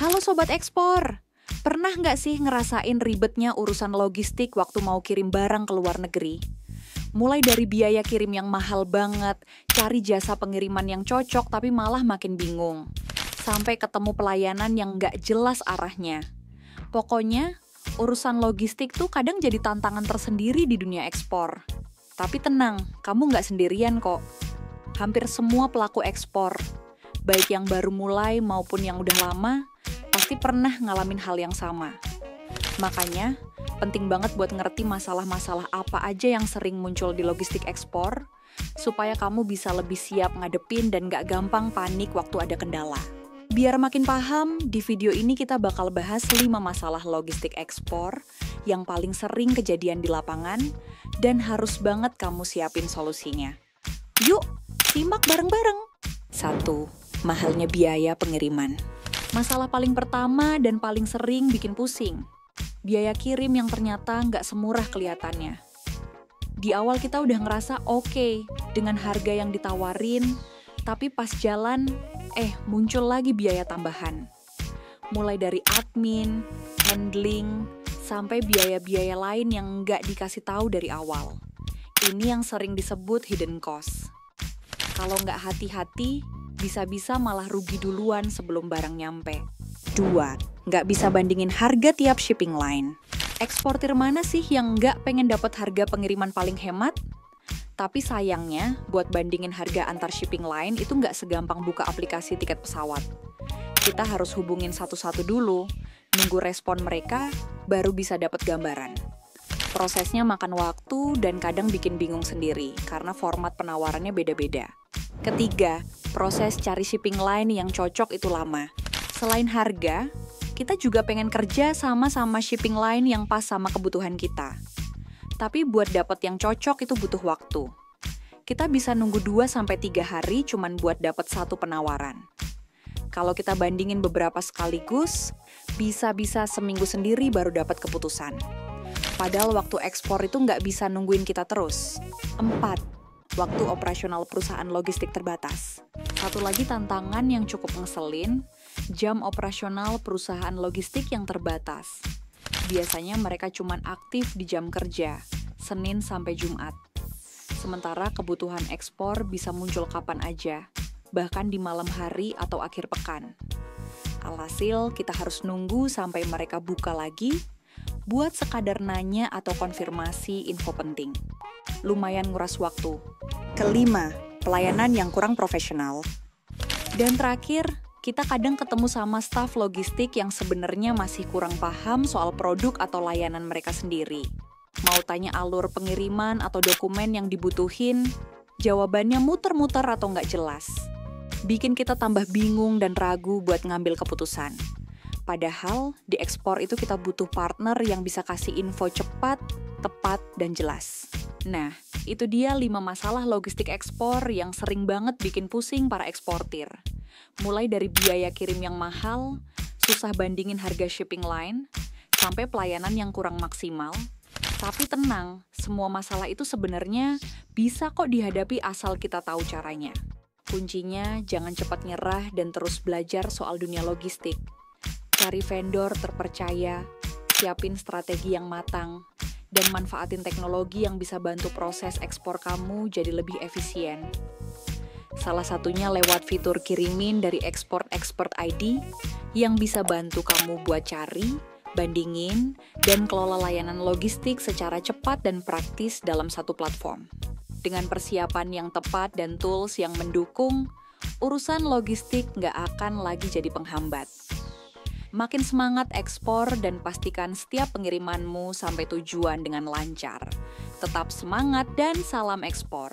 Halo Sobat Ekspor, pernah nggak sih ngerasain ribetnya urusan logistik waktu mau kirim barang ke luar negeri? Mulai dari biaya kirim yang mahal banget, cari jasa pengiriman yang cocok tapi malah makin bingung. Sampai ketemu pelayanan yang nggak jelas arahnya. Pokoknya, urusan logistik tuh kadang jadi tantangan tersendiri di dunia ekspor. Tapi tenang, kamu nggak sendirian kok. Hampir semua pelaku ekspor, baik yang baru mulai maupun yang udah lama, pasti pernah ngalamin hal yang sama. Makanya, penting banget buat ngerti masalah-masalah apa aja yang sering muncul di logistik ekspor, supaya kamu bisa lebih siap ngadepin dan gak gampang panik waktu ada kendala. Biar makin paham, di video ini kita bakal bahas 5 masalah logistik ekspor yang paling sering kejadian di lapangan dan harus banget kamu siapin solusinya. Yuk, simak bareng-bareng. 1. Mahalnya biaya pengiriman. Masalah paling pertama dan paling sering bikin pusing. Biaya kirim yang ternyata nggak semurah kelihatannya. Di awal kita udah ngerasa oke dengan harga yang ditawarin, tapi pas jalan, muncul lagi biaya tambahan. Mulai dari admin, handling, sampai biaya-biaya lain yang nggak dikasih tahu dari awal. Ini yang sering disebut hidden cost. Kalau nggak hati-hati, bisa-bisa malah rugi duluan sebelum barang nyampe. 2. Nggak bisa bandingin harga tiap shipping line. Eksportir mana sih yang nggak pengen dapat harga pengiriman paling hemat? Tapi sayangnya, buat bandingin harga antar shipping line itu nggak segampang buka aplikasi tiket pesawat. Kita harus hubungin satu-satu dulu, nunggu respon mereka, baru bisa dapat gambaran. Prosesnya makan waktu dan kadang bikin bingung sendiri, karena format penawarannya beda-beda. 3. Proses cari shipping line yang cocok itu lama. Selain harga, kita juga pengen kerja sama shipping line yang pas sama kebutuhan kita. Tapi buat dapet yang cocok itu butuh waktu. Kita bisa nunggu 2-3 hari cuman buat dapet satu penawaran. Kalau kita bandingin beberapa sekaligus, bisa-bisa seminggu sendiri baru dapat keputusan. Padahal waktu ekspor itu nggak bisa nungguin kita terus. 4. Waktu operasional perusahaan logistik terbatas. Satu lagi tantangan yang cukup ngeselin, jam operasional perusahaan logistik yang terbatas. Biasanya mereka cuma aktif di jam kerja, Senin sampai Jumat. Sementara kebutuhan ekspor bisa muncul kapan aja, bahkan di malam hari atau akhir pekan. Alhasil, kita harus nunggu sampai mereka buka lagi, buat sekadar nanya atau konfirmasi info penting. Lumayan nguras waktu. 5. Pelayanan yang kurang profesional. Dan terakhir, kita kadang ketemu sama staf logistik yang sebenarnya masih kurang paham soal produk atau layanan mereka sendiri. Mau tanya alur pengiriman atau dokumen yang dibutuhin, jawabannya muter-muter atau nggak jelas. Bikin kita tambah bingung dan ragu buat ngambil keputusan. Padahal, di ekspor itu kita butuh partner yang bisa kasih info cepat, tepat, dan jelas. Nah, itu dia 5 masalah logistik ekspor yang sering banget bikin pusing para eksportir. Mulai dari biaya kirim yang mahal, susah bandingin harga shipping line, sampai pelayanan yang kurang maksimal. Tapi tenang, semua masalah itu sebenarnya bisa kok dihadapi asal kita tahu caranya. Kuncinya jangan cepat nyerah dan terus belajar soal dunia logistik. Cari vendor terpercaya, siapin strategi yang matang, dan manfaatin teknologi yang bisa bantu proses ekspor kamu jadi lebih efisien. Salah satunya lewat fitur kirimin dari Export ID yang bisa bantu kamu buat cari, bandingin, dan kelola layanan logistik secara cepat dan praktis dalam satu platform. Dengan persiapan yang tepat dan tools yang mendukung, urusan logistik nggak akan lagi jadi penghambat. Makin semangat ekspor dan pastikan setiap pengirimanmu sampai tujuan dengan lancar. Tetap semangat dan salam ekspor.